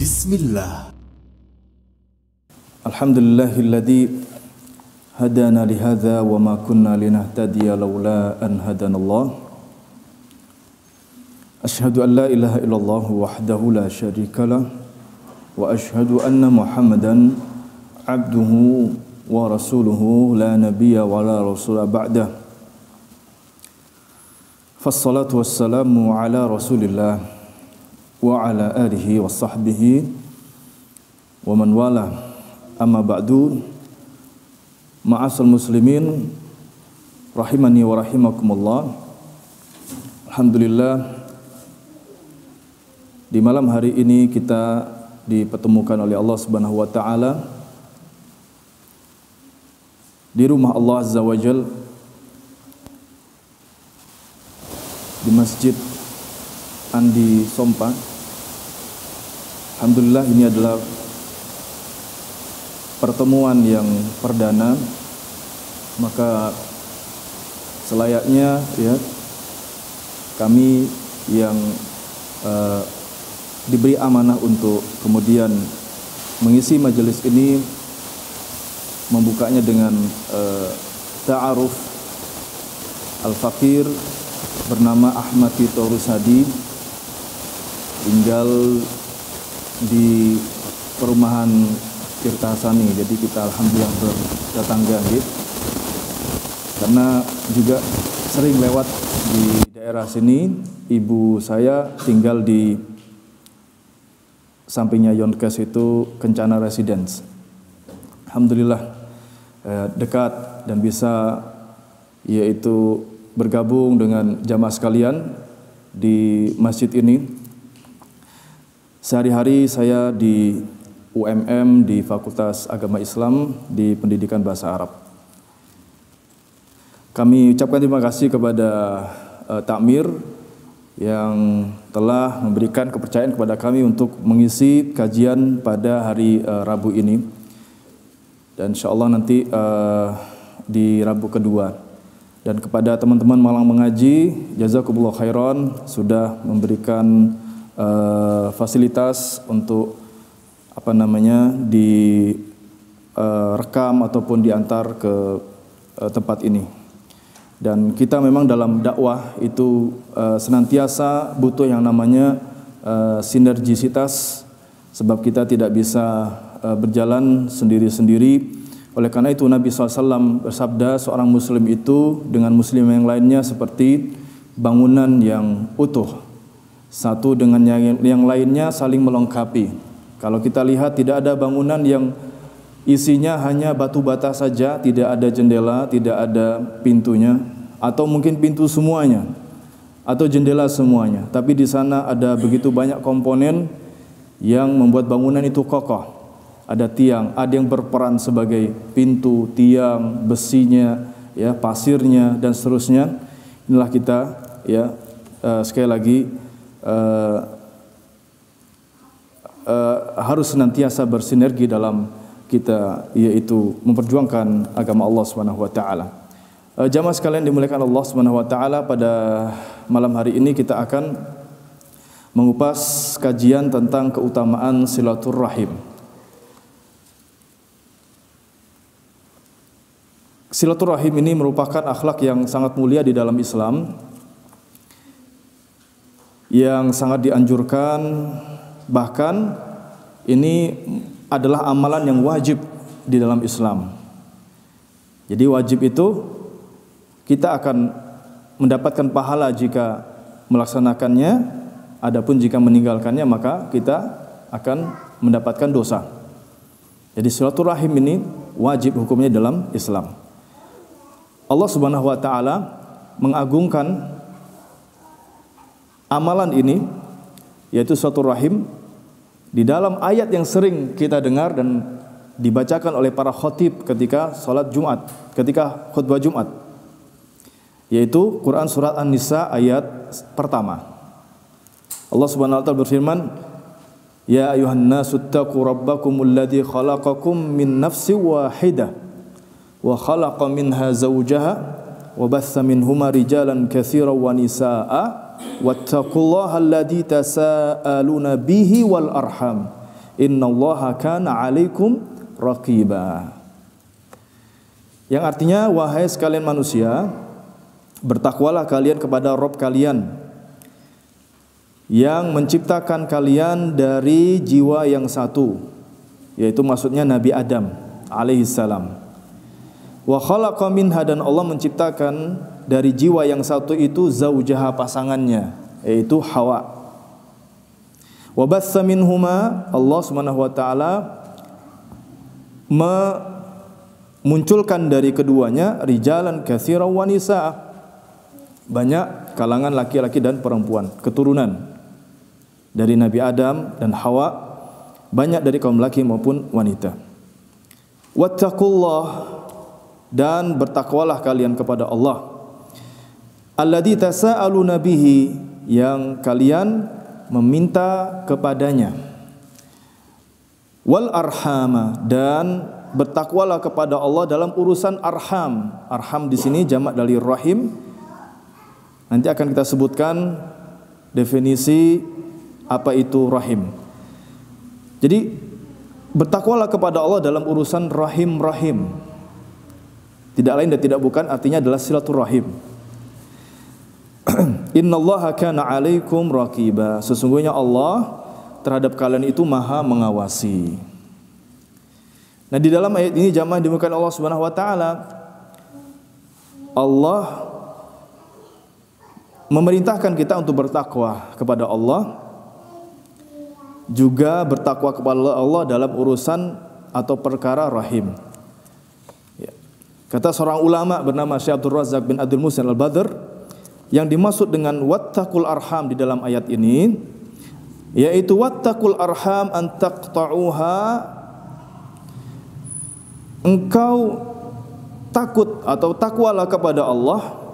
Bismillah. Alhamdulillahilladzi hadana lihadza wa ma kunna linahtadiya laula an hadanallah. Asyhadu an la ilaha illallah wahdahu la syarikalah wa asyhadu anna Muhammadan abduhu wa rasuluhu la nabiyya wa la rasula ba'dah. Fassalatu wassalamu ala Rasulillah wa ala alihi wa sahbihi wa man wala. Amma ba'du. Ma'asal muslimin rahimani wa rahimakumullah. Alhamdulillah, di malam hari ini kita dipertemukan oleh Allah Subhanahu wa taala di rumah Allah Azza wa Jalla, di Masjid Andi Sompa. Alhamdulillah, ini adalah pertemuan yang perdana, maka selayaknya ya kami yang diberi amanah untuk kemudian mengisi majelis ini membukanya dengan ta'aruf al-faqir bernama Ahmad Tito Rusadi, tinggal di perumahan Tirta Hasani. Jadi kita alhamdulillah bertetangga gitu. Karena juga sering lewat di daerah sini. Ibu saya tinggal di sampingnya Yonkes itu Kencana Residence. Alhamdulillah dekat dan bisa yaitu bergabung dengan jamaah sekalian di masjid ini. Sehari-hari saya di UMM di Fakultas Agama Islam di Pendidikan Bahasa Arab. Kami ucapkan terima kasih kepada Takmir yang telah memberikan kepercayaan kepada kami untuk mengisi kajian pada hari Rabu ini. Dan insyaallah nanti di Rabu kedua. Dan kepada teman-teman Malang Mengaji, jazakumullah khairan sudah memberikan fasilitas untuk direkam ataupun diantar ke tempat ini. Dan kita memang dalam dakwah itu senantiasa butuh yang namanya sinergisitas, sebab kita tidak bisa berjalan sendiri-sendiri. Oleh karena itu Nabi SAW bersabda, seorang muslim itu dengan muslim yang lainnya seperti bangunan yang utuh, satu dengan yang lainnya saling melengkapi. Kalau kita lihat tidak ada bangunan yang isinya hanya batu bata saja, tidak ada jendela, tidak ada pintunya, atau mungkin pintu semuanya, atau jendela semuanya. Tapi di sana ada begitu banyak komponen yang membuat bangunan itu kokoh. Ada tiang, ada yang berperan sebagai pintu, tiang, besinya, ya, pasirnya dan seterusnya. Inilah kita, ya, sekali lagi harus senantiasa bersinergi dalam kita, yaitu memperjuangkan agama Allah Subhanahu wa taala. Jamaah sekalian dimuliakan Allah Subhanahu wa taala, pada malam hari ini kita akan mengupas kajian tentang keutamaan silaturrahim. Silaturrahim ini merupakan akhlak yang sangat mulia di dalam Islam, yang sangat dianjurkan. Bahkan ini adalah amalan yang wajib di dalam Islam. Jadi wajib itu kita akan mendapatkan pahala jika melaksanakannya, adapun jika meninggalkannya maka kita akan mendapatkan dosa. Jadi silaturahim ini wajib hukumnya dalam Islam. Allah Subhanahu wa taala mengagungkan amalan ini, yaitu silaturahim, di dalam ayat yang sering kita dengar dan dibacakan oleh para khatib ketika salat Jumat, ketika khutbah Jumat, yaitu Quran surat An-Nisa ayat pertama. Allah Subhanahu wa taala berfirman, "Ya ayuhan nasu taqu rabbakumul ladzi khalaqakum min nafsin wahidah wa khalaqa minha zawjaha wa batha minhuma rijalan katsiran wa nisaa'a wattaqullaha alladzi tasaaluna bihi wal arham Innallaha kana 'alaikum raqiba. Yang artinya, wahai sekalian manusia, bertakwalah kalian kepada Rabb kalian yang menciptakan kalian dari jiwa yang satu, yaitu maksudnya Nabi Adam alaihissalam. Wa khalaqa minha, dan Allah menciptakan dari jiwa yang satu itu zaujaha, pasangannya, yaitu Hawa. Wa bassa minhuma, Allah Subhanahu wa taala munculkan dari keduanya rijalan katsiran wa nisaa, banyak kalangan laki-laki dan perempuan, keturunan dari Nabi Adam dan Hawa, banyak dari kaum laki maupun wanita. Wattaqullah, dan bertakwalah kalian kepada Allah, alladzi tasaaluna bihi, yang kalian meminta kepadanya, wal arhama, dan bertakwalah kepada Allah dalam urusan arham. Arham di sini jamak dari rahim. Nanti akan kita sebutkan definisi apa itu rahim. Jadi bertakwalah kepada Allah dalam urusan rahim. Tidak lain dan tidak bukan, artinya adalah silaturahim. Innallaha kana 'alaikum raqiba. Sesungguhnya Allah terhadap kalian itu Maha mengawasi. Nah, di dalam ayat ini jamaah dimuliakan Allah Subhanahu wa taala, Allah memerintahkan kita untuk bertakwa kepada Allah, juga bertakwa kepada Allah dalam urusan atau perkara rahim. Ya. Kata seorang ulama bernama Syekh Abdul Razak bin Abdul Muhsin Al-Badr, yang dimaksud dengan wattaqul arham di dalam ayat ini yaitu wattaqul arham an taqta'uha, engkau takut atau takwalah kepada Allah.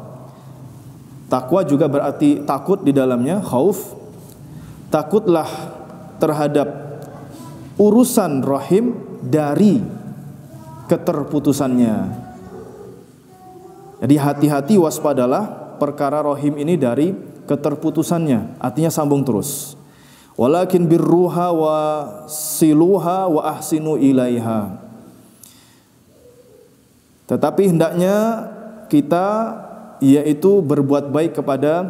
Takwa juga berarti takut di dalamnya, khauf. Takutlah terhadap urusan rahim dari keterputusannya. Jadi hati-hati, waspadalah perkara rahim ini dari keterputusannya. Artinya sambung terus. Walakin birruha wa siluha wa ahsinu ilaiha. Tetapi hendaknya kita yaitu berbuat baik kepada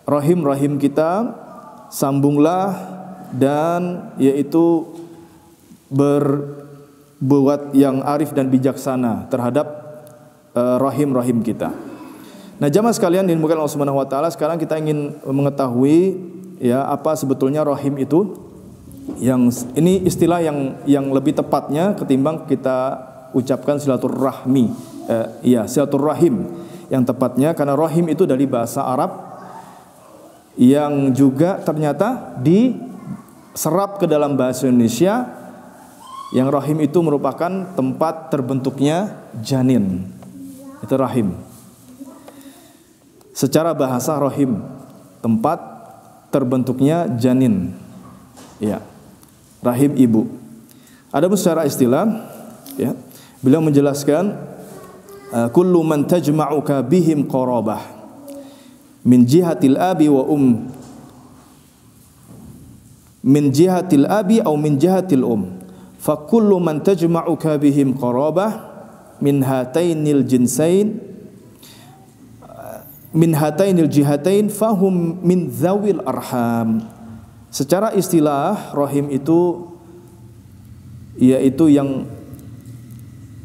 rahim-rahim kita, sambunglah, dan yaitu berbuat yang arif dan bijaksana terhadap rahim-rahim kita. Nah, jamaah sekalian dimuliakan Allah Subhanahu wa taala, sekarang kita ingin mengetahui ya apa sebetulnya rahim itu. Yang ini istilah yang lebih tepatnya ketimbang kita ucapkan silaturahmi, silaturahim yang tepatnya, karena rahim itu dari bahasa Arab yang juga ternyata diserap ke dalam bahasa Indonesia, yang rahim itu merupakan tempat terbentuknya janin. Itu rahim. Secara bahasa rahim, tempat terbentuknya janin. Ya. Rahim ibu. Adapun secara istilah, ya, beliau menjelaskan kullu man tajma'uka bihim qarabah min jihatil abi wa min jihatil abi aw min jihatil fa kullu man tajma'uka bihim qarabah min hatainil jinsain min hatainil jihatain fahum min zawil arham. Secara istilah rahim itu yaitu yang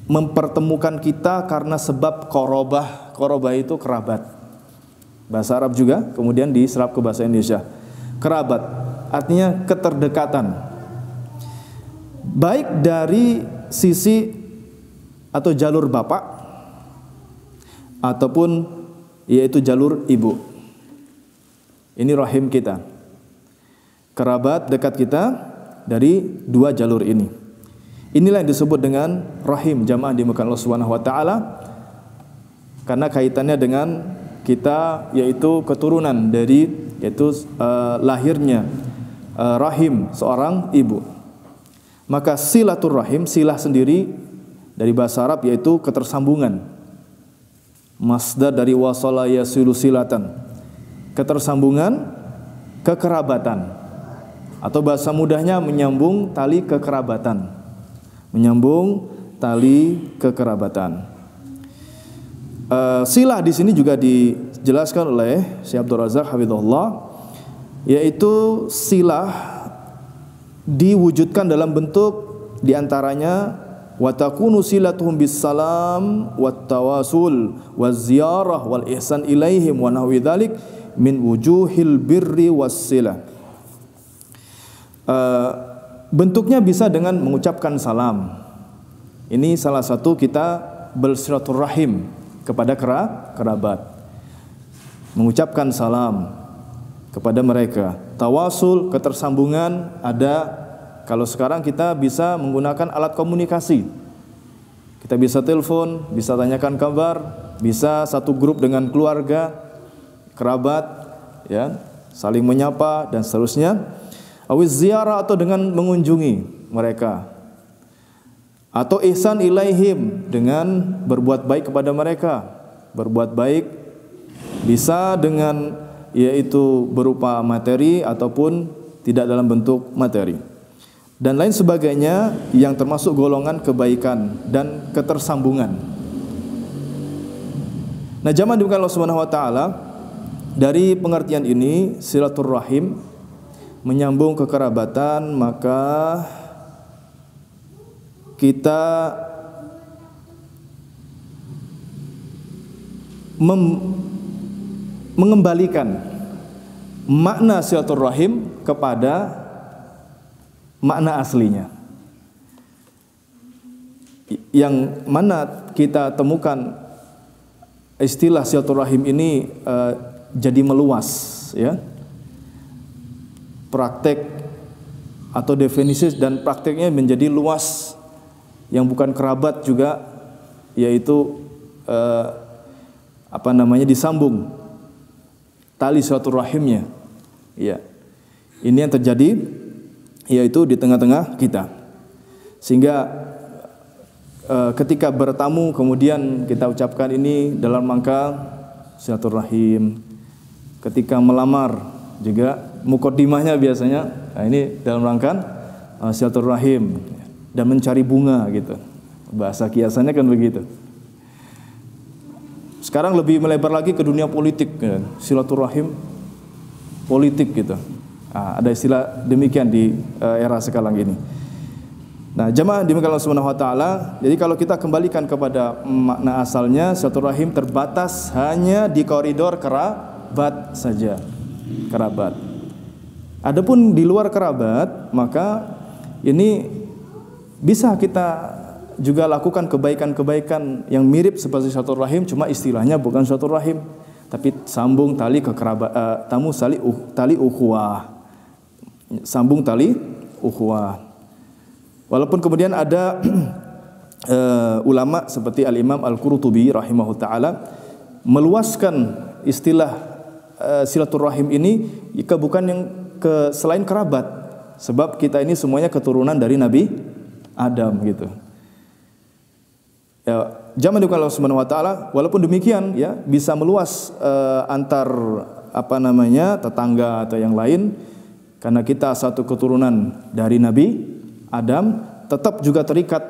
mempertemukan kita karena sebab qarabah. Qarabah itu kerabat. Bahasa Arab juga kemudian diserap ke bahasa Indonesia. Kerabat artinya keterdekatan. Baik dari sisi atau jalur bapak ataupun yaitu jalur ibu. Ini rahim kita. Kerabat dekat kita dari dua jalur ini. Inilah yang disebut dengan rahim, jamaah dimuliakan Allah Subhanahu wa taala, karena kaitannya dengan kita yaitu keturunan dari yaitu lahirnya rahim seorang ibu. Maka silaturahim, silah sendiri dari bahasa Arab yaitu ketersambungan. Masdar dari wasala yasilu silatan. Ketersambungan, kekerabatan. atau bahasa mudahnya menyambung tali kekerabatan. Menyambung tali kekerabatan. Silah di sini juga dijelaskan oleh Syekh Abdul Razak hafizahullah, yaitu silah diwujudkan dalam bentuk diantaranya wa takunu silatuhum bisalam wat tawasul waz ziyarah wal ihsan ilaihim wa nahwi dzalik min wujuhil birri was silah. Bentuknya bisa dengan mengucapkan salam. Ini salah satu kita bersilaturahim kepada kerabat. Mengucapkan salam kepada mereka. Tawasul, ketersambungan ada. Kalau sekarang kita bisa menggunakan alat komunikasi. Kita bisa telepon, bisa tanyakan kabar, bisa satu grup dengan keluarga, kerabat, ya, saling menyapa dan seterusnya. Awiz ziarah atau dengan mengunjungi mereka. Atau ihsan ilaihim dengan berbuat baik kepada mereka. Berbuat baik bisa dengan yaitu berupa materi ataupun tidak dalam bentuk materi. Dan lain sebagainya yang termasuk golongan kebaikan dan ketersambungan. Nah, jamaah dimulakan Allah Subhanahu wa taala, dari pengertian ini silaturahim menyambung kekerabatan, maka kita mengembalikan makna silaturahim kepada makna aslinya. Yang mana kita temukan istilah silaturahim ini jadi meluas, ya. Praktek atau definisi dan prakteknya menjadi luas, yang bukan kerabat juga, yaitu disambung tali silaturahimnya. Ya. Ini yang terjadi yaitu di tengah-tengah kita. Sehingga ketika bertamu kemudian kita ucapkan ini dalam rangka silaturahim. Ketika melamar juga mukaddimahnya biasanya ini dalam rangka silaturahim dan mencari bunga gitu. Bahasa kiasannya kan begitu. Sekarang lebih melebar lagi ke dunia politik, ya. Silaturahim politik gitu. Ada istilah demikian di era sekarang ini. Nah, jamaah dimulakan Allah Subhanahu wa taala, jadi kalau kita kembalikan kepada makna asalnya, silaturahim terbatas hanya di koridor kerabat saja. Kerabat. Adapun di luar kerabat, maka ini bisa kita juga lakukan kebaikan-kebaikan yang mirip seperti silaturahim, cuma istilahnya bukan silaturahim, tapi sambung tali tali ukhuwah. Sambung tali ukhuwah. Walaupun kemudian ada ulama seperti Al-Imam Al-Qurtubi rahimahullah taala meluaskan istilah silaturahim ini jika bukan yang selain kerabat, sebab kita ini semuanya keturunan dari Nabi Adam gitu. Ya, zaman itu Allah Subhanahu wa taala, walaupun demikian ya bisa meluas antar tetangga atau yang lain, karena kita satu keturunan dari Nabi Adam, tetap juga terikat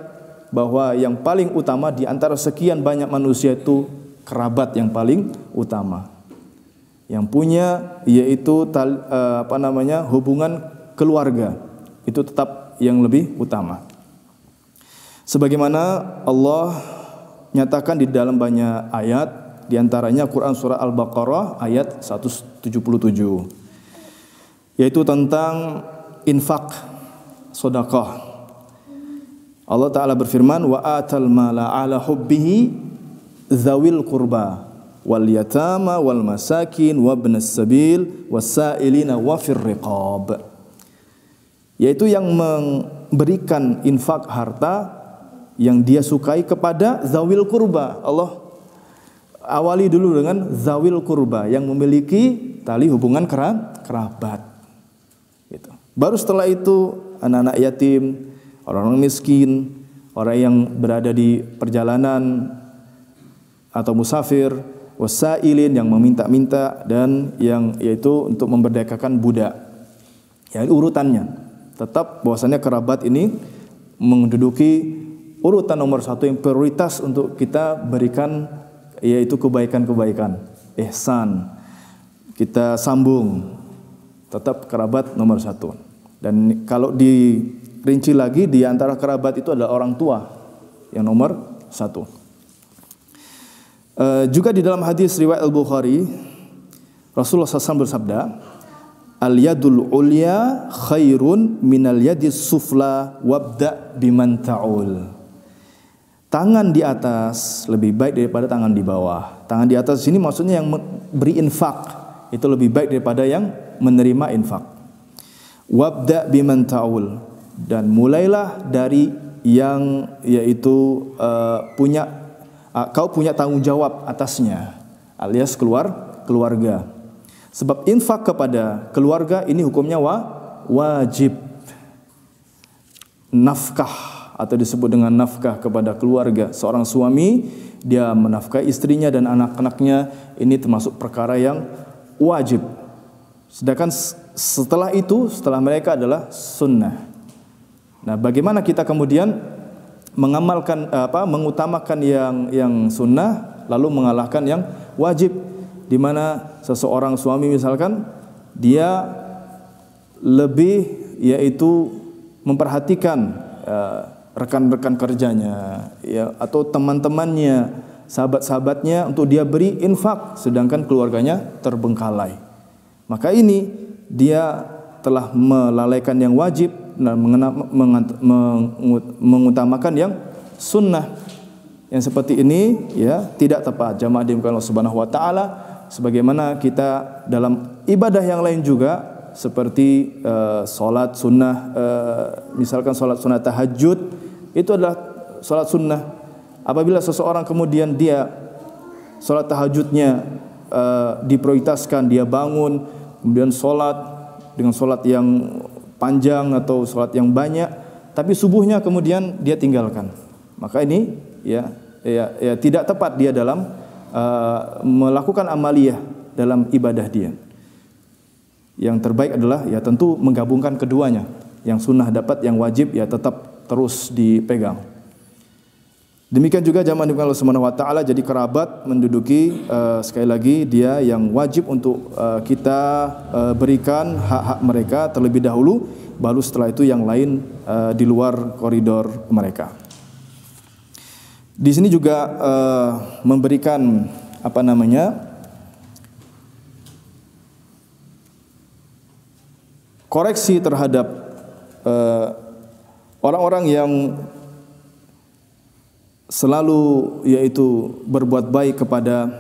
bahwa yang paling utama di antara sekian banyak manusia itu kerabat yang paling utama. Yang punya yaitu hubungan keluarga itu tetap yang lebih utama. Sebagaimana Allah nyatakan di dalam banyak ayat, di antaranya Quran surah Al-Baqarah ayat 177, yaitu tentang infak, sedekah. Allah Ta'ala berfirman, wa atal mala ala hubbihi dzawil qurba wal yatama wal masakin wabnas sabil wasailina wa fir riqab, yaitu yang memberikan infak harta yang dia sukai kepada zawil kurba. Allah awali dulu dengan zawil kurba, yang memiliki tali hubungan kerabat gitu. Baru setelah itu anak-anak yatim, orang-orang miskin, orang yang berada di perjalanan atau musafir, wasailin yang meminta-minta, dan yang yaitu untuk memerdekakan budak. Ya, urutannya. Tetap bahwasanya kerabat ini menduduki urutan nomor 1 yang prioritas untuk kita berikan, yaitu kebaikan-kebaikan, ihsan. Kita sambung. Tetap kerabat nomor 1. Dan kalau dirinci lagi, di antara kerabat itu adalah orang tua yang nomor 1. Juga di dalam hadis riwayat Al-Bukhari, Rasulullah SAW bersabda, al-yadul ulya khairun minal yadis sufla wabda biman ta'ul. Tangan di atas lebih baik daripada tangan di bawah. Tangan di atas sini maksudnya yang beri infak, itu lebih baik daripada yang menerima infak. Wabda biman ta'ul, dan mulailah dari yang yaitu kau punya tanggung jawab atasnya, alias keluarga. Sebab infak kepada keluarga ini hukumnya wajib. Nafkah atau disebut dengan nafkah kepada keluarga. Seorang suami dia menafkahi istrinya dan anak-anaknya, ini termasuk perkara yang wajib. Sedangkan setelah itu, setelah mereka adalah sunnah. Nah, bagaimana kita kemudian mengamalkan mengutamakan yang sunnah lalu mengalahkan yang wajib, di mana seseorang suami misalkan dia lebih yaitu memperhatikan rekan-rekan kerjanya ya, atau teman-temannya, sahabat-sahabatnya untuk dia beri infak, sedangkan keluarganya terbengkalai. Maka ini dia telah melalaikan yang wajib dan mengutamakan yang sunnah. Yang seperti ini ya tidak tepat. Jamaah dimulakan Allah Subhanahu wa taala, sebagaimana kita dalam ibadah yang lain juga seperti salat sunnah, misalkan salat sunnah tahajud, itu adalah salat sunnah. Apabila seseorang kemudian dia salat tahajudnya diprioritaskan, dia bangun kemudian salat dengan salat yang panjang atau salat yang banyak, tapi subuhnya kemudian dia tinggalkan, maka ini ya tidak tepat dia dalam melakukan amaliyah dalam ibadah dia. Yang terbaik adalah ya tentu menggabungkan keduanya. Yang sunnah dapat, yang wajib ya tetap terus dipegang. Demikian juga jamaah Allah Subhanahu wa taala, jadi kerabat menduduki sekali lagi dia yang wajib untuk kita berikan hak-hak mereka terlebih dahulu, baru setelah itu yang lain di luar koridor mereka. Di sini juga memberikan koreksi terhadap orang-orang yang selalu yaitu berbuat baik kepada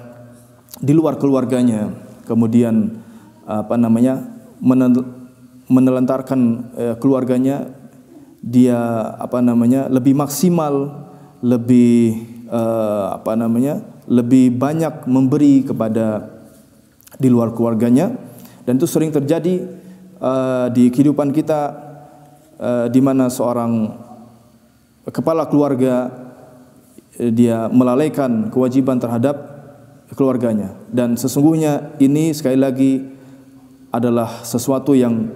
di luar keluarganya, kemudian menelantarkan keluarganya, dia lebih maksimal, lebih lebih banyak memberi kepada di luar keluarganya, dan itu sering terjadi di kehidupan kita, di mana seorang kepala keluarga dia melalaikan kewajiban terhadap keluarganya, dan sesungguhnya ini sekali lagi adalah sesuatu yang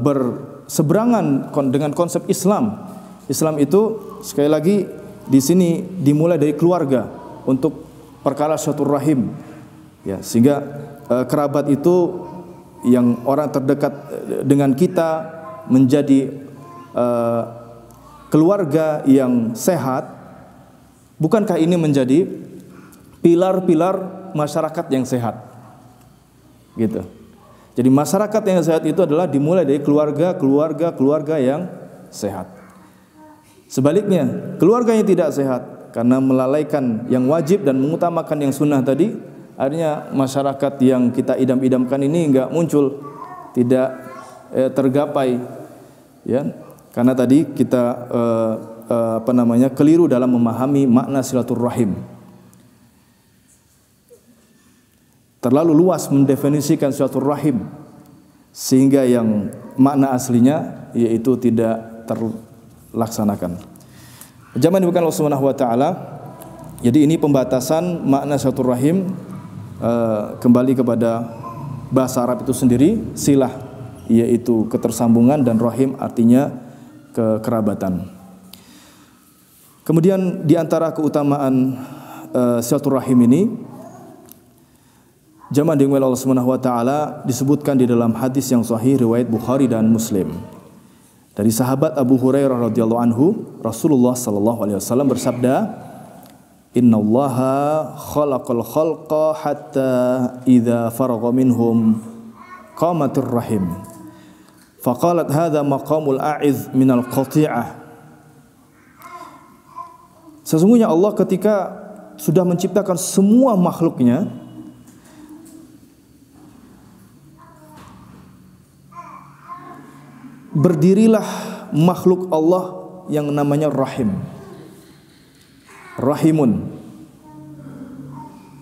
berseberangan dengan konsep Islam. Islam itu sekali lagi di sini dimulai dari keluarga untuk perkara silaturahim, ya, sehingga kerabat itu yang orang terdekat dengan kita menjadi keluarga yang sehat. Bukankah ini menjadi pilar-pilar masyarakat yang sehat? Gitu. Jadi masyarakat yang sehat itu adalah dimulai dari keluarga yang sehat. Sebaliknya, keluarga yang tidak sehat karena melalaikan yang wajib dan mengutamakan yang sunnah tadi, akhirnya masyarakat yang kita idam-idamkan ini enggak muncul, tidak tergapai, ya. Karena tadi kita keliru dalam memahami makna silaturahim. Terlalu luas mendefinisikan silaturahim sehingga yang makna aslinya yaitu tidak terlaksanakan. Jamaah bukan Allah Subhanahu wa taala. Jadi ini pembatasan makna silaturahim, kembali kepada bahasa Arab itu sendiri, silah, yaitu ketersambungan, dan rahim artinya kekerabatan. Kemudian di antara keutamaan silaturahim ini, jamaah dimulai Allah Subhanahu wa taala, disebutkan di dalam hadis yang sahih riwayat Bukhari dan Muslim. Dari sahabat Abu Hurairah radhiyallahu anhu, Rasulullah sallallahu alaihi wasallam bersabda, "Innallaha khalaqal khalqa hatta idza faragha minhum qamatir rahim. Faqalat hadza maqamul a'iz minal qati'ah." Sesungguhnya Allah ketika sudah menciptakan semua makhluknya, berdirilah makhluk Allah yang namanya rahim. Rahimun.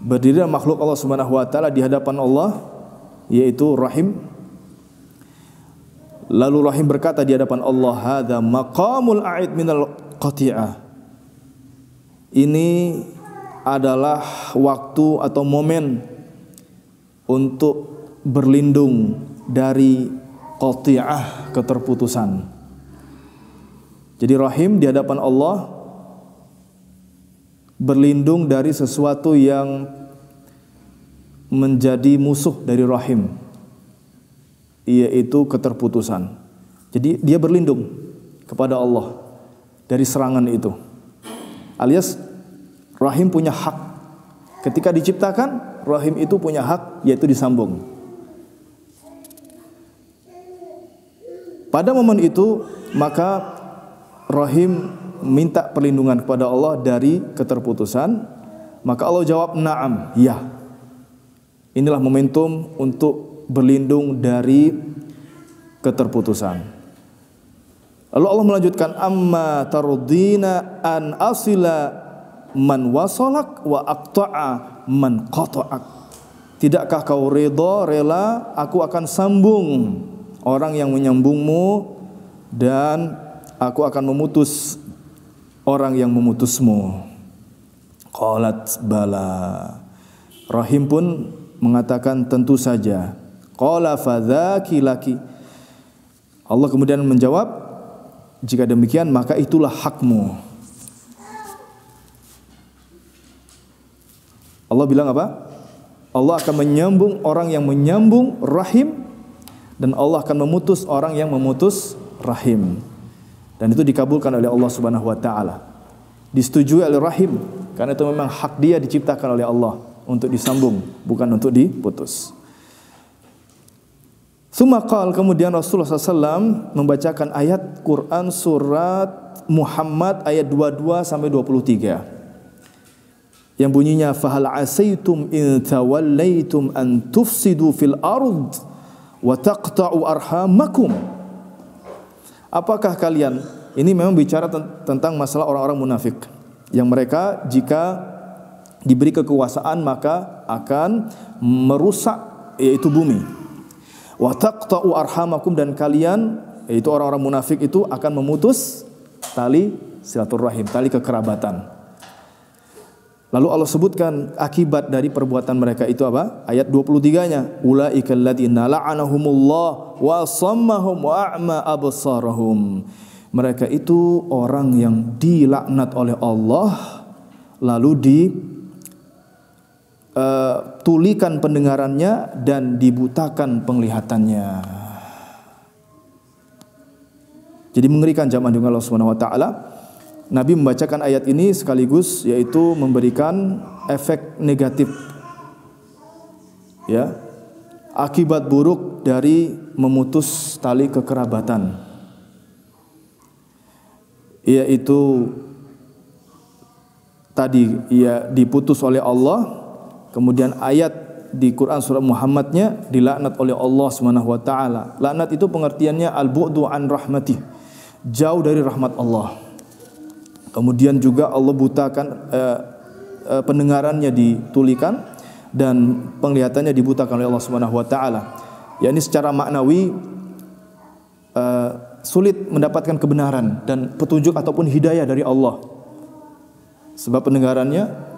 Berdirilah makhluk Allah Subhanahu wa taala di hadapan Allah, yaitu rahim. Lalu rahim berkata di hadapan Allah, "Hadza maqamul a'id minal qati'ah." Ini adalah waktu atau momen untuk berlindung dari qati'ah, keterputusan. Jadi rahim di hadapan Allah berlindung dari sesuatu yang menjadi musuh dari rahim, yaitu keterputusan. Jadi dia berlindung kepada Allah dari serangan itu. Alias rahim punya hak. Ketika diciptakan, rahim itu punya hak, yaitu disambung. Pada momen itu, maka rahim minta perlindungan kepada Allah dari keterputusan. Maka Allah jawab, "Na'am, ya." Inilah momentum untuk berlindung dari keterputusan. Lalu Allah melanjutkan, "Amma tardina an asila man wasalak wa aqta'a man qata'ak." Tidakkah kau rela aku akan sambung orang yang menyambungmu, dan aku akan memutus orang yang memutusmu? Qalat bala. Rahim pun mengatakan tentu saja. Qala fadzaki laki. Allah kemudian menjawab, jika demikian maka itulah hakmu. Allah bilang apa? Allah akan menyambung orang yang menyambung rahim, dan Allah akan memutus orang yang memutus rahim. Dan itu dikabulkan oleh Allah Subhanahu wa taala. Disetujui oleh rahim, karena itu memang hak dia diciptakan oleh Allah untuk disambung, bukan untuk diputus. Sumakal, kemudian Rasulullah SAW membacakan ayat Quran surat Muhammad ayat 22 sampai 23 yang bunyinya, "Fahal asaitum in tawallaitum an tufsidu fil ard wa taqta'u arhamakum." Apakah kalian, ini memang bicara tentang masalah orang-orang munafik yang mereka jika diberi kekuasaan maka akan merusak, yaitu bumi. Wa taqta'u arhamakum, dan kalian, yaitu orang-orang munafik itu akan memutus tali silaturahim, tali kekerabatan. Lalu Allah sebutkan akibat dari perbuatan mereka itu apa? Ayat 23-nya, "Ulaikal ladzina la'anahumullah wa sammahum wa a'ma absarahum." Mereka itu orang yang dilaknat oleh Allah, lalu tulikan pendengarannya dan dibutakan penglihatannya. Jadi mengerikan jamaah dengan Allah Subhanahu wa taala. Nabi membacakan ayat ini sekaligus yaitu memberikan efek negatif, ya, akibat buruk dari memutus tali kekerabatan, yaitu tadi ia diputus oleh Allah. Kemudian ayat di Quran surah Muhammadnya dilaknat oleh Allah Subhanahu wa taala. Laknat itu pengertiannya al-bu'du an rahmatih, jauh dari rahmat Allah. Kemudian juga Allah butakan pendengarannya ditulikan dan penglihatannya dibutakan oleh Allah Subhanahu wa taala. Ya, ini secara maknawi sulit mendapatkan kebenaran dan petunjuk ataupun hidayah dari Allah. Sebab pendengarannya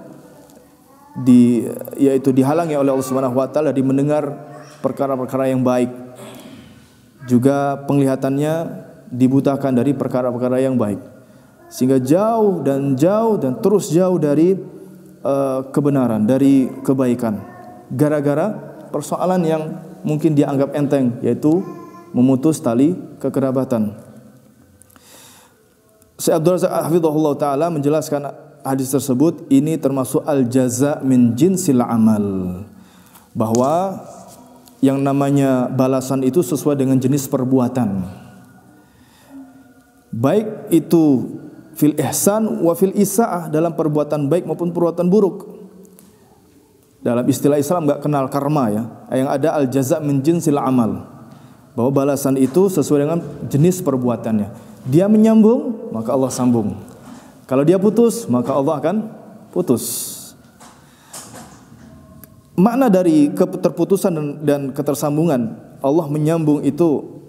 yaitu dihalangi oleh Allah Subhanahu wa taala di mendengar perkara-perkara yang baik. juga penglihatannya dibutakan dari perkara-perkara yang baik, sehingga jauh dan terus jauh dari kebenaran, dari kebaikan, gara-gara persoalan yang mungkin dia anggap enteng, yaitu memutus tali kekerabatan. Syekh Abdul Razak hafizahullah taala menjelaskan hadis tersebut ini termasuk al-jaza min jinsil amal, bahwa yang namanya balasan itu sesuai dengan jenis perbuatan, baik itu fil ihsan wa fil isaah, dalam perbuatan baik maupun perbuatan buruk. Dalam istilah Islam enggak kenal karma ya, yang ada al-jaza min jinsil amal, bahwa balasan itu sesuai dengan jenis perbuatannya. Dia menyambung, maka Allah sambung. Kalau dia putus, maka Allah akan putus. Makna dari keterputusan dan ketersambungan Allah menyambung itu,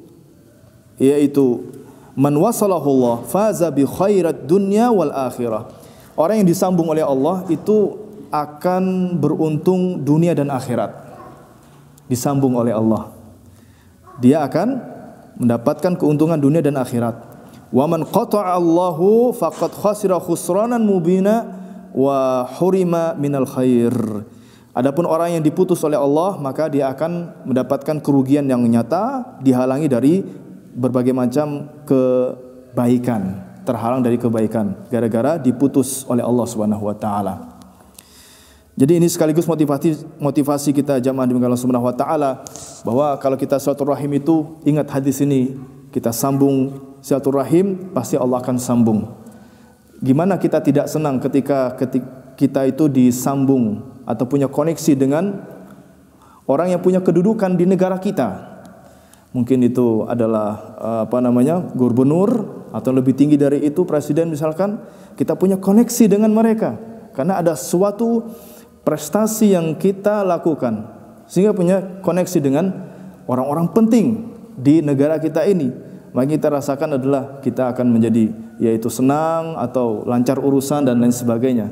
yaitu man wasalahu Allah faza bi khairat dunya wal akhirah. Orang yang disambung oleh Allah itu akan beruntung dunia dan akhirat. Disambung oleh Allah, dia akan mendapatkan keuntungan dunia dan akhirat. Wa man qata'a Allahu faqad khasira khusranan mubina wa hurima minal khair. Adapun orang yang diputus oleh Allah, maka dia akan mendapatkan kerugian yang nyata, dihalangi dari berbagai macam kebaikan, terhalang dari kebaikan gara-gara diputus oleh Allah Subhanahu wa taala. Jadi ini sekaligus motivasi kita jamaah dimana Allah Subhanahu wa taala, bahwa kalau kita silaturahim itu ingat hadis ini, kita sambung silaturahim, pasti Allah akan sambung. Gimana kita tidak senang ketika kita itu disambung atau punya koneksi dengan orang yang punya kedudukan di negara kita. Mungkin itu adalah gubernur, atau lebih tinggi dari itu presiden misalkan. Kita punya koneksi dengan mereka karena ada suatu prestasi yang kita lakukan, sehingga punya koneksi dengan orang-orang penting di negara kita ini. Maka kita rasakan adalah kita akan menjadi yaitu senang atau lancar urusan dan lain sebagainya.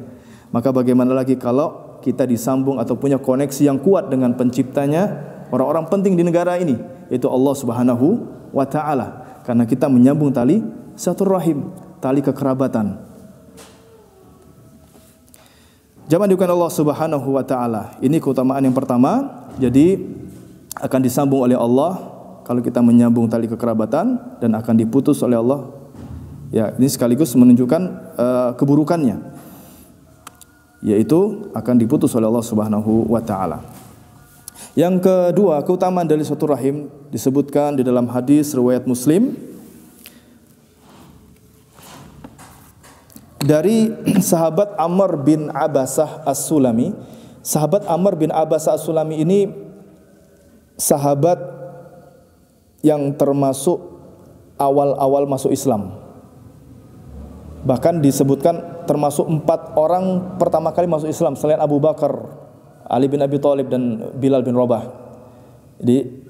Maka bagaimana lagi kalau kita disambung atau punya koneksi yang kuat dengan penciptanya, orang-orang penting di negara ini, yaitu Allah Subhanahu wa taala. Karena kita menyambung tali silaturahim, tali kekerabatan. Jamaah dimuliakan Allah Subhanahu wa taala. Ini keutamaan yang pertama. Jadi akan disambung oleh Allah kalau kita menyambung tali kekerabatan, dan akan diputus oleh Allah. Ya, ini sekaligus menunjukkan keburukannya, yaitu akan diputus oleh Allah Subhanahu wa taala. Yang kedua, keutamaan dari silaturahim disebutkan di dalam hadis riwayat Muslim dari sahabat Amr bin Abasah As-Sulami. Sahabat Amr bin Abasah As-Sulami ini sahabat yang termasuk awal-awal masuk Islam. Bahkan disebutkan termasuk 4 orang pertama kali masuk Islam selain Abu Bakar, Ali bin Abi Thalib dan Bilal bin Rabah. Jadi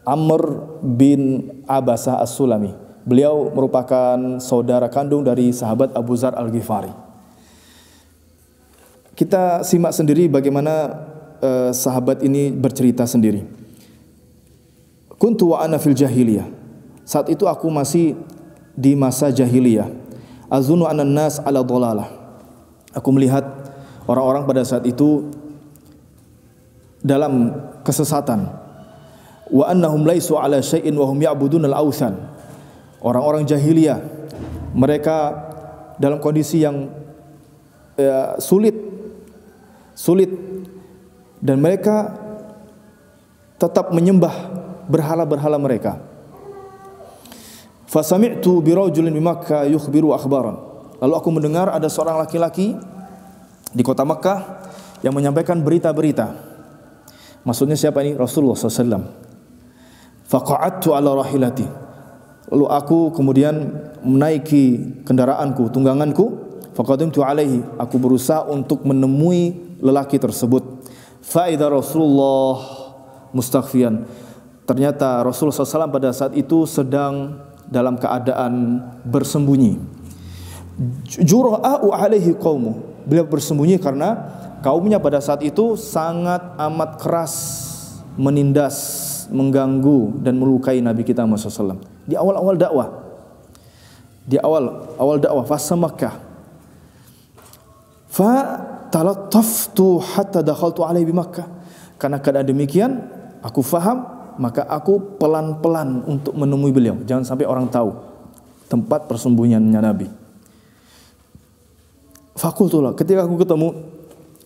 Amr bin Abasah As-Sulami, beliau merupakan saudara kandung dari sahabat Abu Dzar Al-Ghifari. Kita simak sendiri bagaimana sahabat ini bercerita sendiri. Kuntu wa ana fil jahiliyah. Saat itu aku masih di masa jahiliyah. Azunu anan nas ala dhalalah. Aku melihat orang-orang pada saat itu dalam kesesatan. Wa annahum laisu ala syai'in wa hum ya'budun al-awthan. Orang-orang jahiliyah, mereka dalam kondisi yang sulit dan mereka tetap menyembah berhala-berhala mereka. Fasami'tu bi rajulin bi Makkah yukhbiru akhbaran. Lalu aku mendengar ada seorang laki-laki di kota Makkah yang menyampaikan berita-berita. Maksudnya siapa ini? Rasulullah SAW. Faqa'adtu ala rahilati. Lalu aku kemudian menaiki kendaraanku, tungganganku. Faqadimtu alaihi. Aku berusaha untuk menemui lelaki tersebut. Fa'idha Rasulullah mustaghfiyan. Ternyata Rasulullah SAW pada saat itu sedang dalam keadaan bersembunyi. Jura'u alaihi qaumu. Beliau bersembunyi karena kaumnya pada saat itu sangat amat keras menindas mengganggu dan melukai Nabi kita Muhammad SAW di awal-awal dakwah. Di awal dakwah fasa Makkah. Fa talattaftu hatta dakhaltu alaihi bi Makkah. Karena keadaan demikian, aku faham, maka aku pelan-pelan untuk menemui beliau. Jangan sampai orang tahu tempat persembunyiannya Nabi. Fakultulah, ketika aku ketemu,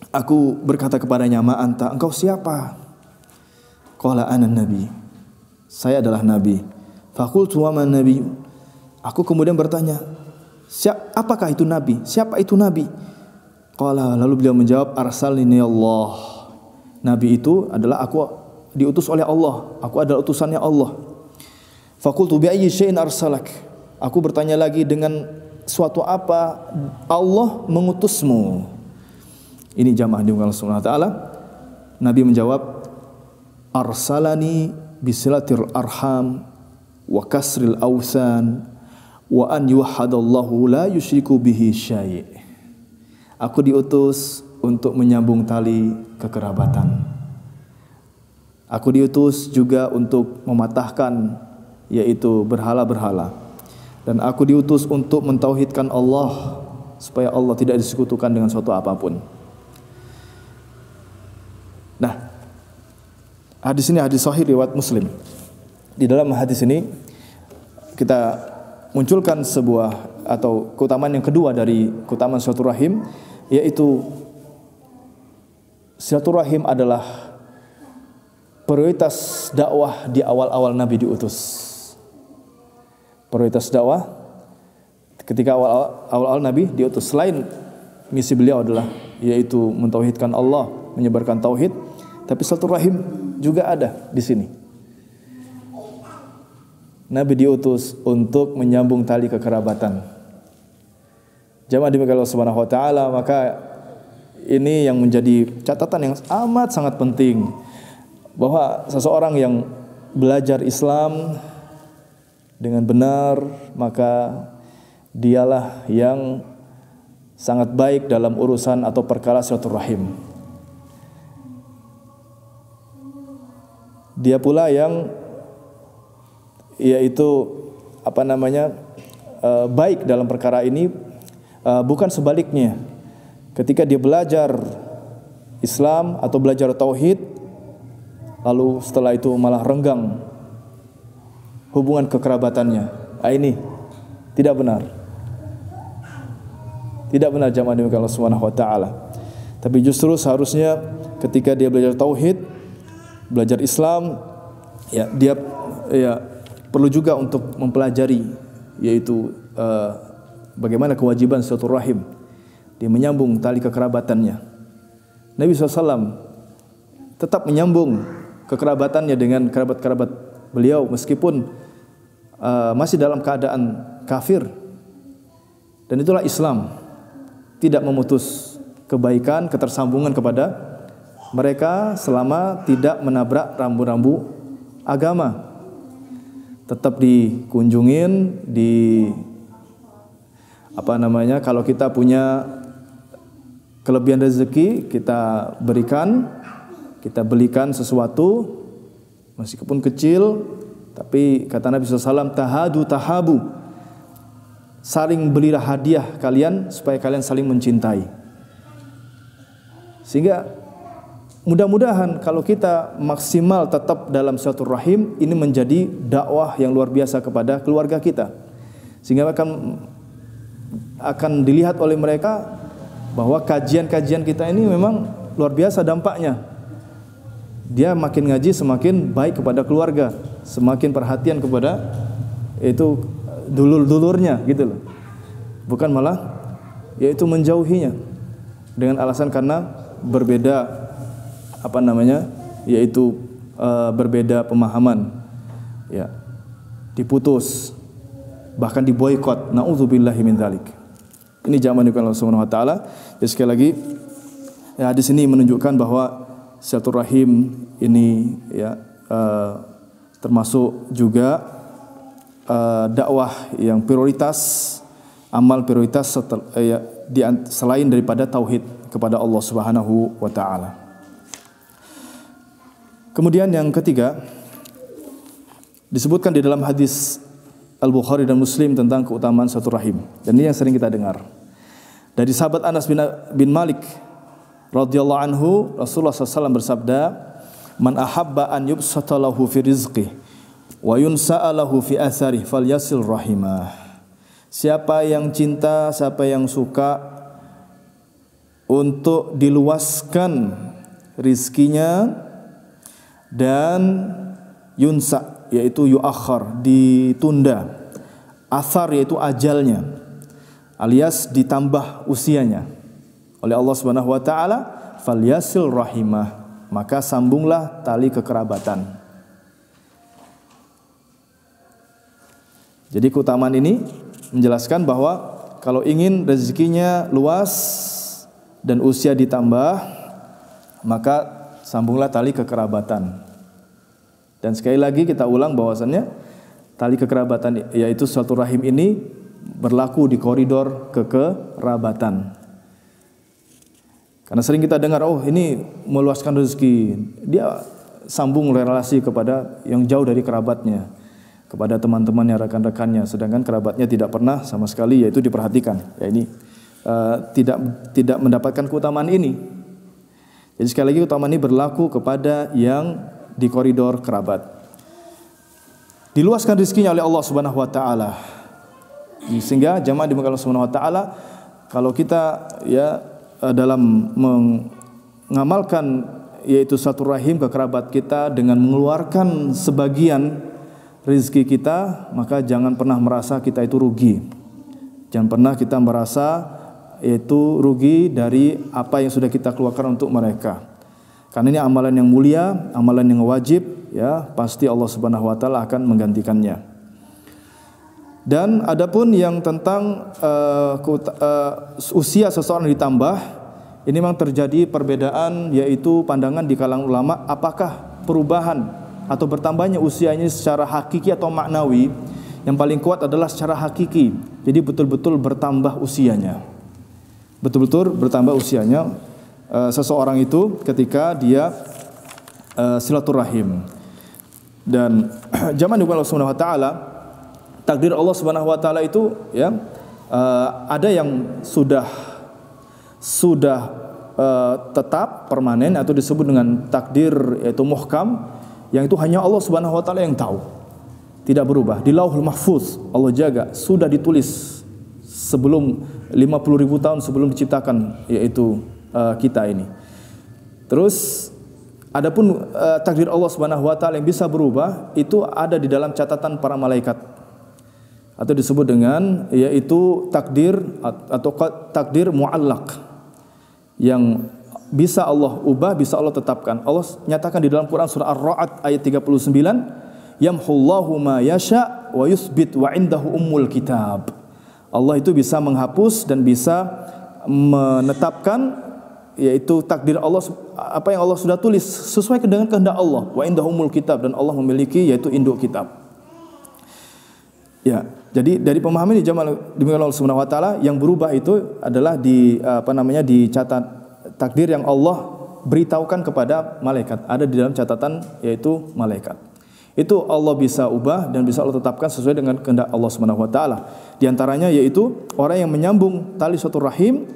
aku berkata kepadanya, ma anta, engkau siapa? Qala ana nabi, saya adalah nabi. Fakultu wa man nabi. Aku kemudian bertanya, apakah itu nabi? Siapa itu nabi? Qala, lalu beliau menjawab, arsalni Allah. Nabi itu adalah aku diutus oleh Allah. Aku adalah utusannya Allah. Fakultu bi ayyi syai'in arsalak. Aku bertanya lagi, dengan suatu apa Allah mengutusmu? Ini jamaah dimuliakan Allah Subhanahu wa taala. Nabi menjawab, arsalani bisilatil arham wa kasril awsan wa an yuwahhadallahu la yusyriku bihi syai'. Aku diutus untuk menyambung tali kekerabatan. Aku diutus juga untuk mematahkan, yaitu berhala-berhala. Dan aku diutus untuk mentauhidkan Allah, supaya Allah tidak disekutukan dengan suatu apapun. Nah, hadis ini hadis sahih riwayat Muslim. Di dalam hadis ini kita munculkan sebuah atau keutamaan yang kedua dari keutamaan silaturahim, yaitu silaturahim adalah prioritas dakwah di awal-awal Nabi diutus. Prioritas dakwah ketika awal-awal Nabi diutus. Selain misi beliau adalah yaitu mentauhidkan Allah, menyebarkan tauhid, tapi silaturahim juga ada di sini. Nabi diutus untuk menyambung tali kekerabatan. Jamaah dimuliakan Allah Subhanahu wa taala, maka ini yang menjadi catatan yang amat sangat penting, bahwa seseorang yang belajar Islam dengan benar, maka dialah yang sangat baik dalam urusan atau perkara silaturahim. Dia pula yang yaitu baik dalam perkara ini, bukan sebaliknya. Ketika dia belajar Islam atau belajar tauhid, lalu setelah itu malah renggang hubungan kekerabatannya, ini tidak benar. Tidak benar jamaah dimuliakan Allah Subhanahu wa taala. Tapi justru seharusnya ketika dia belajar tauhid, belajar Islam, dia perlu juga untuk mempelajari, yaitu bagaimana kewajiban silaturahim, dia menyambung tali kekerabatannya. Nabi SAW tetap menyambung kekerabatannya dengan kerabat-kerabat beliau meskipun masih dalam keadaan kafir. Dan itulah Islam, tidak memutus kebaikan, ketersambungan kepada mereka selama tidak menabrak rambu-rambu agama. Tetap dikunjungin, kalau kita punya kelebihan rezeki, kita berikan, kita belikan sesuatu meskipun kecil, tapi kata Nabi SAW, tahabu, saling berilah hadiah kalian supaya kalian saling mencintai. Sehingga mudah-mudahan kalau kita maksimal tetap dalam silaturahim, ini menjadi dakwah yang luar biasa kepada keluarga kita, sehingga akan dilihat oleh mereka bahwa kajian-kajian kita ini memang luar biasa dampaknya. Dia makin ngaji semakin baik kepada keluarga, semakin perhatian kepada itu dulur-dulurnya gitu loh. Bukan malah yaitu menjauhinya dengan alasan karena berbeda yaitu berbeda pemahaman, diputus, bahkan diboikot. Nauzubillahi min dzalik. Ini zaman Allah Subhanahu wa taala. Ya, sekali lagi hadis ini menunjukkan bahwa silaturahim ini termasuk juga dakwah yang prioritas, amal prioritas selain daripada tauhid kepada Allah Subhanahu wa taala. Kemudian yang ketiga, disebutkan di dalam hadis Al-Bukhari dan Muslim tentang keutamaan silaturahim. Dan ini yang sering kita dengar. Dari sahabat Anas bin Malik radhiyallahu anhu, Rasulullah SAW bersabda, "Man ahabba an yubsata lahu fi rizqih wa yunsa'a lahu fi atharih falyasil rahimah." Siapa yang cinta, siapa yang suka untuk diluaskan rizkinya dan yunsa, yaitu yuakhar, ditunda, athar yaitu ajalnya, alias ditambah usianya oleh Allah Subhanahu wa taala, falyasil rahimah, maka sambunglah tali kekerabatan. Jadi keutamaan ini menjelaskan bahwa kalau ingin rezekinya luas dan usia ditambah, maka sambunglah tali kekerabatan. Dan sekali lagi kita ulang bahwasannya tali kekerabatan yaitu silaturahim ini berlaku di koridor kekerabatan. Karena sering kita dengar, oh ini meluaskan rezeki, dia sambung relasi kepada yang jauh dari kerabatnya, kepada teman-temannya, rekan-rekannya, sedangkan kerabatnya tidak pernah sama sekali yaitu diperhatikan. Ya ini tidak mendapatkan keutamaan ini. Jadi sekali lagi keutamaan ini berlaku kepada yang di koridor kerabat. Diluaskan rezekinya oleh Allah Subhanahu wa taala. Sehingga jamaah dimuliakan Allah Subhanahu wa taala, kalau kita ya dalam mengamalkan yaitu silaturahim ke kerabat kita dengan mengeluarkan sebagian rezeki kita, maka jangan pernah merasa kita itu rugi. Jangan pernah kita merasa yaitu rugi dari apa yang sudah kita keluarkan untuk mereka. Karena ini amalan yang mulia, amalan yang wajib, ya pasti Allah Subhanahu wa taala akan menggantikannya. Dan adapun yang tentang usia seseorang ditambah, ini memang terjadi perbedaan yaitu pandangan di kalangan ulama, apakah perubahan atau bertambahnya usianya secara hakiki atau maknawi. Yang paling kuat adalah secara hakiki. Jadi betul-betul bertambah usianya. Betul-betul bertambah usianya seseorang itu ketika dia silaturahim. Dan zaman Allah Subhanahu wa taala, takdir Allah Subhanahu wa taala itu ya ada yang sudah tetap permanen atau disebut dengan takdir yaitu muhkam, yang itu hanya Allah Subhanahu wa taala yang tahu. Tidak berubah. Di Lauhul Mahfuz Allah jaga, sudah ditulis sebelum 50.000 tahun sebelum diciptakan yaitu kita ini. Terus adapun takdir Allah Subhanahu wa taala yang bisa berubah itu ada di dalam catatan para malaikat. Atau disebut dengan yaitu takdir atau takdir muallaq, yang bisa Allah ubah, bisa Allah tetapkan. Allah nyatakan di dalam Quran surah Ar-Ra'd ayat 39, yamhullahu ma yasha wa yuthbit wa indahu ummul kitab. Allah itu bisa menghapus dan bisa menetapkan yaitu takdir Allah, apa yang Allah sudah tulis sesuai dengan kehendak Allah. Wa indahu ummul kitab, dan Allah memiliki yaitu induk kitab. Ya, jadi dari pemahaman ini jamaah demikian Allah Subhanahu wa taala, yang berubah itu adalah dicatat takdir yang Allah beritahukan kepada malaikat, ada di dalam catatan yaitu malaikat. Itu Allah bisa ubah dan bisa Allah tetapkan sesuai dengan kehendak Allah Subhanahu wa taala. Di antaranya yaitu orang yang menyambung tali silaturahim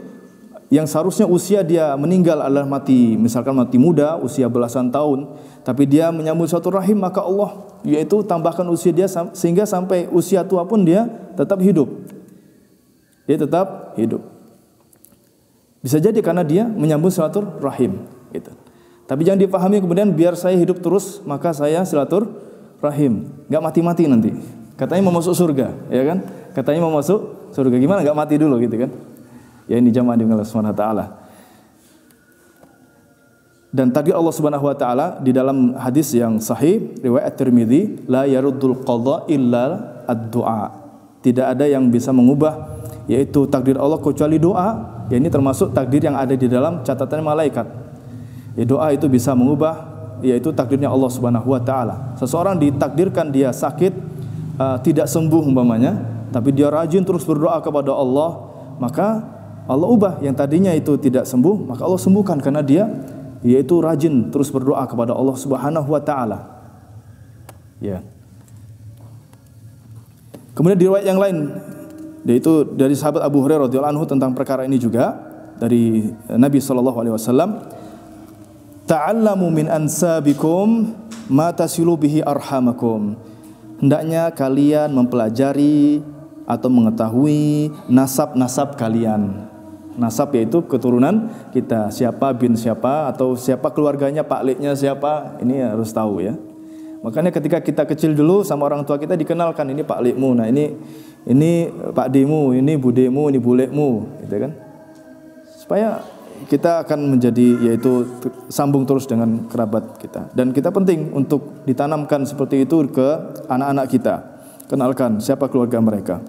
yang seharusnya usia dia meninggal adalah mati, misalkan mati muda, usia belasan tahun, tapi dia menyambung silaturahim, maka Allah yaitu tambahkan usia dia sehingga sampai usia tua pun dia tetap hidup. Dia tetap hidup. Bisa jadi karena dia menyambung silaturahim gitu. Tapi jangan dipahami kemudian biar saya hidup terus maka saya silaturahim, enggak mati-mati nanti. Katanya mau masuk surga, ya kan? Katanya mau masuk surga, gimana enggak mati dulu gitu kan? Ya ini jamaah dengan Allah Subhanahu wa taala. Dan takdir Allah Subhanahu wa taala di dalam hadis yang sahih riwayat Tirmidzi, la yaruddul qadha illa ad-du'a. Tidak ada yang bisa mengubah yaitu takdir Allah kecuali doa. Ya ini termasuk takdir yang ada di dalam catatan malaikat. Ya, doa itu bisa mengubah yaitu takdirnya Allah Subhanahu wa taala. Seseorang ditakdirkan dia sakit, tidak sembuh umpamanya, tapi dia rajin terus berdoa kepada Allah, maka Allah ubah yang tadinya itu tidak sembuh, maka Allah sembuhkan karena dia yaitu rajin terus berdoa kepada Allah Subhanahu wa taala. Ya. Kemudian di riwayat yang lain, yaitu dari sahabat Abu Hurairah radhiyallahu anhu tentang perkara ini juga dari Nabi sallallahu alaihi wasallam, ta'allamu min ansabikum ma tasilu bihi arhamakum. Hendaknya kalian mempelajari atau mengetahui nasab-nasab kalian. Nasab yaitu keturunan kita, siapa bin siapa atau siapa keluarganya, Pak Leknya siapa, ini harus tahu ya. Makanya ketika kita kecil dulu sama orang tua kita dikenalkan, ini Pak Lekmu, nah ini Pak Demu, ini Budemu, ini Bulekmu, gitu kan. Supaya kita akan menjadi yaitu sambung terus dengan kerabat kita. Dan kita penting untuk ditanamkan seperti itu ke anak-anak kita. Kenalkan siapa keluarga mereka.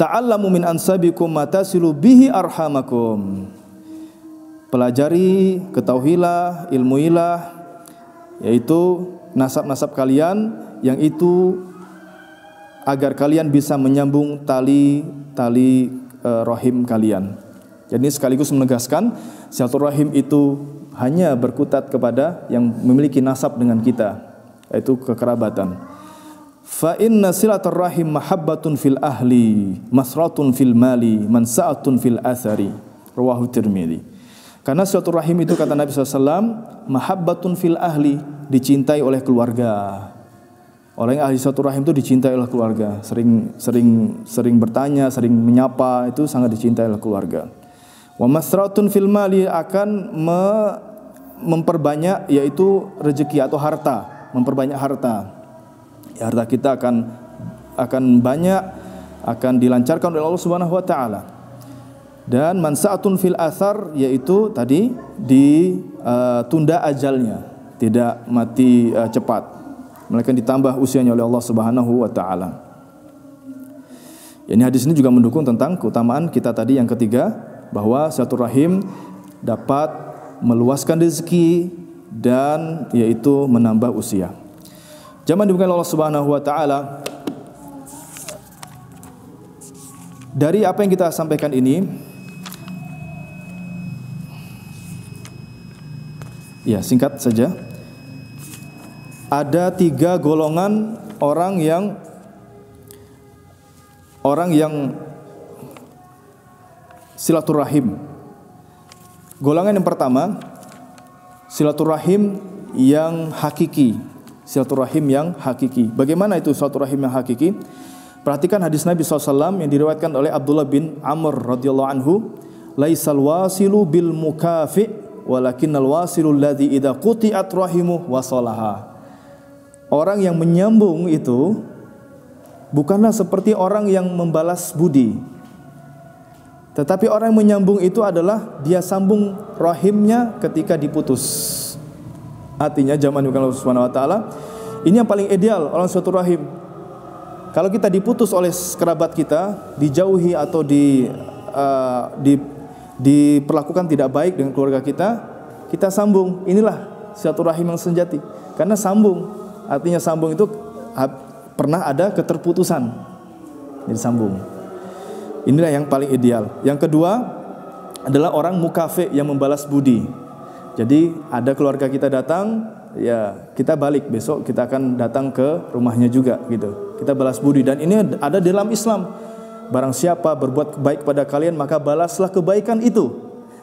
Ta'allamu min ansabikum ma tasilu bihi arhamakum. Pelajari, ketahuilah, ilmuilah, yaitu nasab-nasab kalian yang itu agar kalian bisa menyambung tali rahim kalian. Jadi sekaligus menegaskan silaturahim itu hanya berkutat kepada yang memiliki nasab dengan kita, yaitu kekerabatan. Fa inna silaturahim mahabbatun fil ahli, masratun fil mali, mansa'atun fil athari. Rawahu Tirmidzi. Karena silaturahim itu kata Nabi SAW, mahabbatun fil ahli, dicintai oleh keluarga. Orang yang ahli silaturahim itu dicintai oleh keluarga. Sering bertanya, sering menyapa, itu sangat dicintai oleh keluarga. Wa masratun fil mali, akan memperbanyak yaitu rezeki atau harta, memperbanyak harta. Ya, harta kita akan banyak, akan dilancarkan oleh Allah Subhanahu wa taala. Dan mansa'atun fil athar, yaitu tadi ditunda ajalnya, tidak mati cepat, melainkan ditambah usianya oleh Allah Subhanahu wa taala. Ini hadis ini juga mendukung tentang keutamaan kita tadi yang ketiga, bahwa silaturahim dapat meluaskan rezeki dan yaitu menambah usia. Jamaah dimuliakan Allah Subhanahu wa taala, dari apa yang kita sampaikan ini, ya singkat saja, ada 3 golongan orang yang silaturahim. Golongan yang pertama, silaturahim yang hakiki. Silaturahim yang hakiki. Bagaimana itu silaturahim yang hakiki? Perhatikan hadis Nabi SAW yang diriwayatkan oleh Abdullah bin Amr radhiyallahu anhu, laisal wasilu bil mukafi walakinnal wasilu alladzi idza quti'at rahimuh wasalaha. Orang yang menyambung itu bukanlah seperti orang yang membalas budi, tetapi orang yang menyambung itu adalah dia sambung rahimnya ketika diputus. Artinya zaman Allah Subhanahu wa taala, ini yang paling ideal orang silaturahim. Kalau kita diputus oleh kerabat kita, dijauhi atau diperlakukan tidak baik dengan keluarga kita, kita sambung. Inilah silaturahim yang sejati. Karena sambung, artinya sambung itu pernah ada keterputusan, jadi sambung. Inilah yang paling ideal. Yang kedua adalah orang mukafi, yang membalas budi. Jadi ada keluarga kita datang, ya kita balik, besok kita akan datang ke rumahnya juga gitu. Kita balas budi, dan ini ada dalam Islam. Barang siapa berbuat baik pada kalian, maka balaslah kebaikan itu.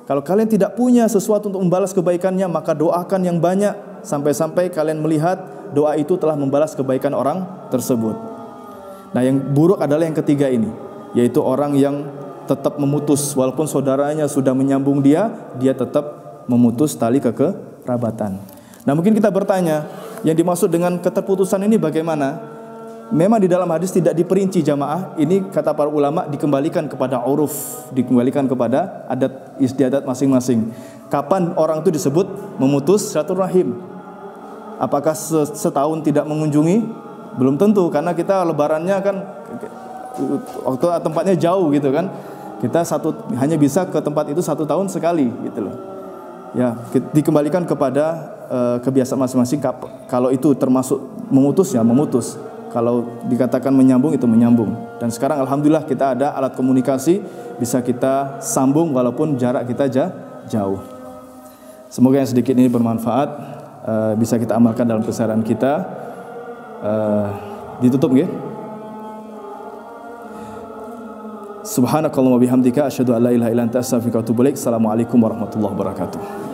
Kalau kalian tidak punya sesuatu untuk membalas kebaikannya, maka doakan yang banyak sampai-sampai kalian melihat doa itu telah membalas kebaikan orang tersebut. Nah, yang buruk adalah yang ketiga ini, yaitu orang yang tetap memutus walaupun saudaranya sudah menyambung dia tetap memutus tali kekerabatan. Nah, mungkin kita bertanya, yang dimaksud dengan keterputusan ini bagaimana? Memang di dalam hadis tidak diperinci jamaah. Ini kata para ulama dikembalikan kepada uruf, dikembalikan kepada adat istiadat masing-masing. Kapan orang itu disebut memutus silaturahim? Apakah setahun tidak mengunjungi? Belum tentu, karena kita lebarannya kan waktu tempatnya jauh gitu kan. Kita hanya bisa ke tempat itu 1 tahun sekali gitu loh. Ya, dikembalikan kepada kebiasaan masing-masing. Kalau itu termasuk memutus, ya memutus. Kalau dikatakan menyambung, itu menyambung. Dan sekarang alhamdulillah kita ada alat komunikasi, bisa kita sambung walaupun jarak kita jauh. Semoga yang sedikit ini bermanfaat, bisa kita amalkan dalam keseharian kita. Ditutup nggih? Subhanakallahumma bihamdika asyhadu an la ilaha illa anta astaghfiruka wa atubu ilaik. Assalamualaikum warahmatullahi wabarakatuh.